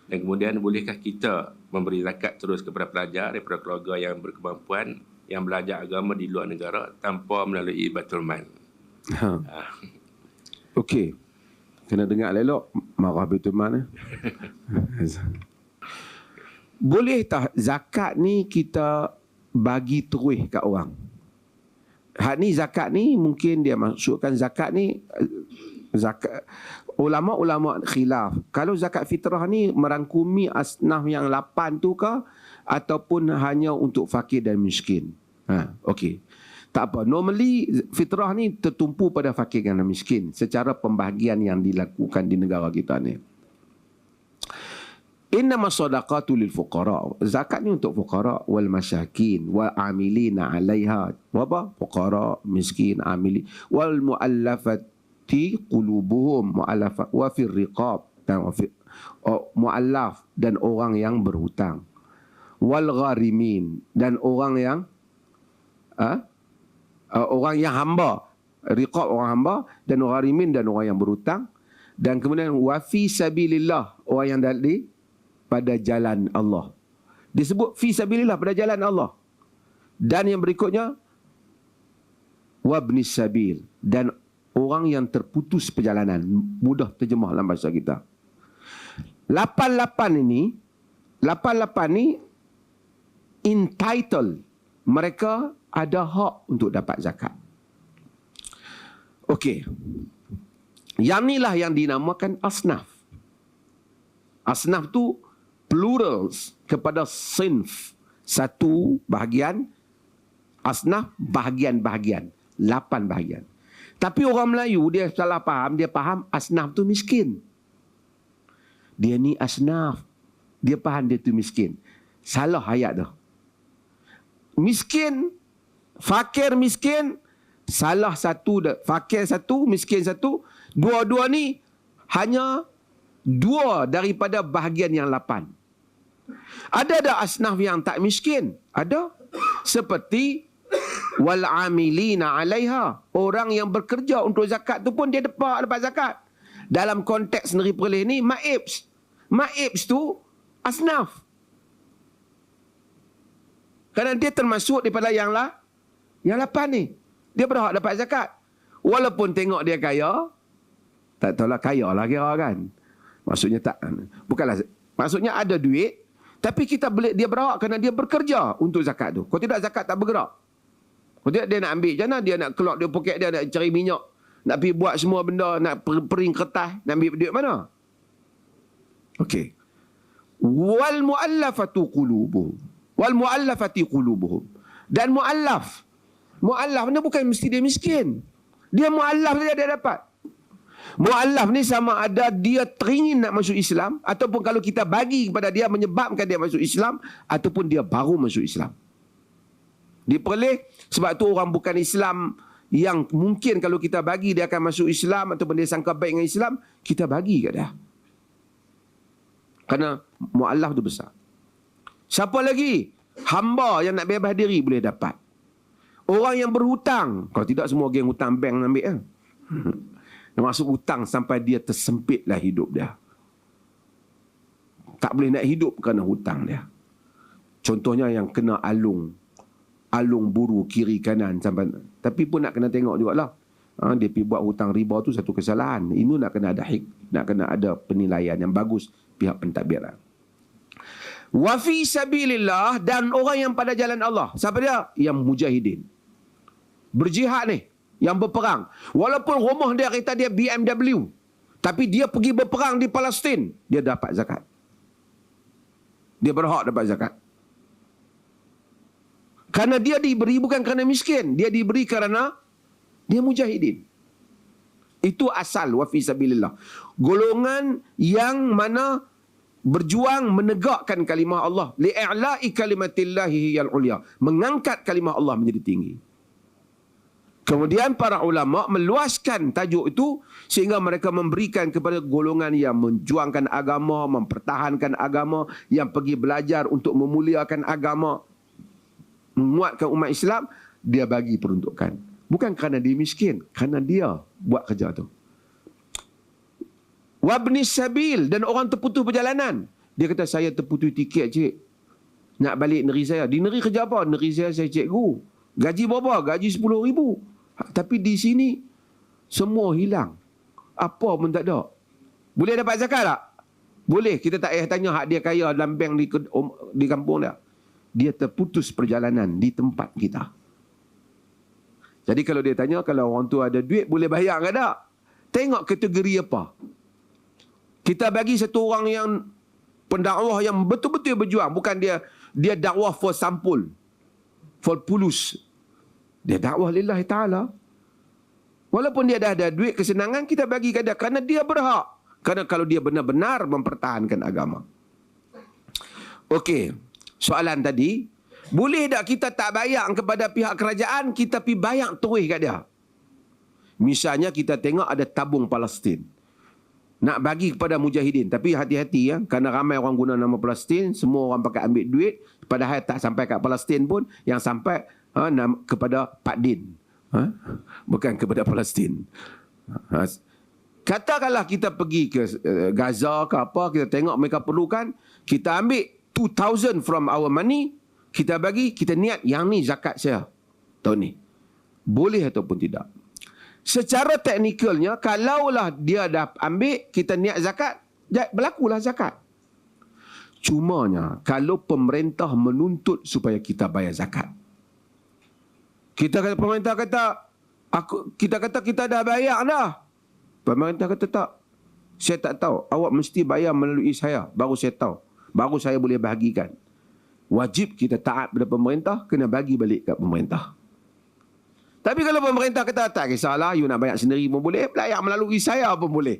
Dan kemudian bolehkah kita memberi zakat terus kepada pelajar daripada keluarga yang berkemampuan yang belajar agama di luar negara tanpa melalui Baitul Mal? Okey. Kena dengar elok marah Baitul Mal. Boleh tak zakat ni kita bagi terus kat orang? Hak ni zakat ni mungkin dia maksudkan zakat ni zakat ulama-ulama khilaf. Kalau zakat fitrah ni merangkumi asnaf yang 8 tu ke ataupun hanya untuk fakir dan miskin? Okey. Tak apa. Normally fitrah ni tertumpu pada fakir dan miskin secara pembahagian yang dilakukan di negara kita ni. Innama sadaqatu lil fuqara. Zakat ni untuk fuqara wal masyakin wal amilina 'alaiha. Apa? Fuqara, miskin, amili wal muallafati qulubuhum, muallafat wa fir riqab, dan muallaf dan orang yang berhutang. Wal gharimin dan orang yang orang yang hamba. Riqab orang hamba, dan gharimin dan orang yang berhutang. Dan kemudian wa fi sabilillah, orang yang pada jalan Allah. Disebut fi sabilillah, pada jalan Allah. Dan yang berikutnya wabnis sabil, dan orang yang terputus perjalanan. Mudah terjemah dalam bahasa kita. 88 ni entitled, mereka ada hak untuk dapat zakat. Okey. Yang inilah yang dinamakan asnaf. Asnaf tu plurals kepada sinf, satu bahagian, asnaf bahagian-bahagian, 8 bahagian. Tapi orang Melayu dia salah faham, dia faham asnaf tu miskin. Dia ni asnaf, dia faham dia tu miskin. Salah ayat tu. Miskin, fakir miskin, salah satu, fakir satu, miskin satu, dua-dua ni hanya 2 daripada bahagian yang 8. Ada asnaf yang tak miskin? Ada. Seperti wal amilina 'alaiha, orang yang bekerja untuk zakat tu pun dia dapat zakat. Dalam konteks Negeri Perlis ni maibs. Maibs tu asnaf. Kerana dia termasuk daripada yang 8 ni. Dia berhak dapat zakat. Walaupun tengok dia kaya, tak tahulah kaya lah kira kan. Maksudnya tak, bukanlah, maksudnya ada duit, tapi dia berhak kerana dia bekerja untuk zakat tu. Kalau tidak, zakat tak bergerak. Kalau tidak, dia nak ambil macam mana? Dia nak keluar dari poket dia, nak cari minyak, nak pergi buat semua benda, nak pering kertas, nak ambil duit mana? Okey. Wal muallafatu qulubuhum. Wal muallafati qulubuhum. Dan muallaf ni bukan mesti dia miskin. Dia muallaf saja dia dapat. Mu'allaf ni sama ada dia teringin nak masuk Islam, ataupun kalau kita bagi kepada dia menyebabkan dia masuk Islam, ataupun dia baru masuk Islam. Diperleh sebab tu orang bukan Islam yang mungkin kalau kita bagi dia akan masuk Islam, ataupun dia sangka baik dengan Islam, kita bagi kat dia. Kerana mu'allaf tu besar. Siapa lagi? Hamba yang nak bebas diri boleh dapat. Orang yang berhutang. Kalau tidak, semua geng hutang bank ambil kan. Dia masuk hutang sampai dia tersempitlah hidup dia. Tak boleh nak hidup kerana hutang dia. Contohnya yang kena alung buru kiri kanan sampai, tapi pun nak kena tengok jugalah. Dia pergi buat hutang riba tu satu kesalahan. Ini nak kena ada penilaian yang bagus pihak pentadbiran. Wa fi sabilillah, dan orang yang pada jalan Allah. Siapa dia? Yang mujahidin. Berjihad ni, yang berperang. Walaupun rumah dia kata dia BMW, tapi dia pergi berperang di Palestin, dia dapat zakat. Dia berhak dapat zakat. Kerana dia diberi bukan kerana miskin, dia diberi kerana dia mujahidin. Itu asal wa fi sabilillah. Golongan yang mana berjuang menegakkan kalimah Allah, li'i'la'i kalimatillahi hiyal ulia, mengangkat kalimah Allah menjadi tinggi. Kemudian para ulama meluaskan tajuk itu sehingga mereka memberikan kepada golongan yang menjuangkan agama, mempertahankan agama, yang pergi belajar untuk memuliakan agama, menguatkan umat Islam, dia bagi peruntukan. Bukan kerana dia miskin, kerana dia buat kerja tu. Wabnis sabil, dan orang terputus perjalanan. Dia kata, saya terputus tiket, cik. Nak balik negeri saya. Di negeri kerja apa? Negeri saya cikgu. Gaji berapa? Gaji 10,000. Tapi di sini, semua hilang. Apa pun tak ada. Boleh dapat zakat tak? Boleh. Kita tak payah tanya hak dia kaya dalam bank di kampung dia. Dia terputus perjalanan di tempat kita. Jadi kalau dia tanya, kalau orang tu ada duit, boleh bayar ke tak? Tengok kategori apa. Kita bagi satu orang yang pendakwah yang betul-betul berjuang. Bukan dia dakwah for sampul. For pulus. Dia dakwah lillahi ta'ala. Walaupun dia dah ada duit, kesenangan, kita bagi ke dia. Kerana dia berhak. Kerana kalau dia benar-benar mempertahankan agama. Okey. Soalan tadi. Boleh tak kita tak bayar kepada pihak kerajaan, kita pergi bayar terus kat dia? Misalnya kita tengok ada tabung Palestin. Nak bagi kepada mujahidin. Tapi hati-hati ya. Kerana ramai orang guna nama Palestin. Semua orang pakai ambil duit. Padahal tak sampai kat Palestin pun. Yang sampai kepada Pak Din. Bukan kepada Palestin. Katakanlah kita pergi ke Gaza ke apa. Kita tengok mereka perlukan. Kita ambil 2,000 from our money. Kita bagi. Kita niat yang ni zakat saya. Tahun ni. Boleh ataupun tidak. Secara teknikalnya, kalaulah dia dah ambil, kita niat zakat, berlakulah zakat. Cumanya, kalau pemerintah menuntut supaya kita bayar zakat. Pemerintah kata, kita dah bayar dah. Pemerintah kata tak. Saya tak tahu. Awak mesti bayar melalui saya. Baru saya tahu. Baru saya boleh bahagikan. Wajib kita taat pada pemerintah, kena bagi balik kat pemerintah. Tapi kalau pemerintah kata, tak kisahlah, you nak bayar sendiri pun boleh, bayar melalui saya pun boleh.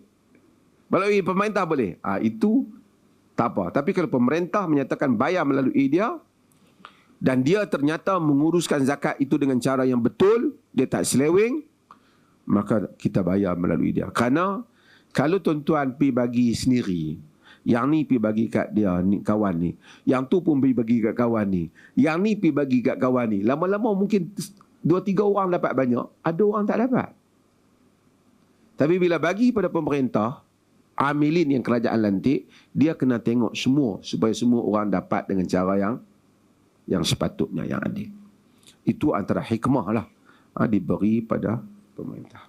Melalui pemerintah boleh. Itu tak apa. Tapi kalau pemerintah menyatakan bayar melalui dia, dan dia ternyata menguruskan zakat itu dengan cara yang betul, dia tak seleweng, maka kita bayar melalui dia. Kerana kalau tuan-tuan pergi bagi sendiri, yang ni pergi bagi kat dia, ni, kawan ni. Yang tu pun pergi bagi kat kawan ni. Yang ni pergi bagi kat kawan ni. Lama-lama mungkin 2-3 orang dapat banyak, ada orang tak dapat. Tapi bila bagi pada pemerintah, amilin yang kerajaan lantik, dia kena tengok semua supaya semua orang dapat dengan cara yang sepatutnya, yang adil. Itu antara hikmah lah diberi pada pemerintah.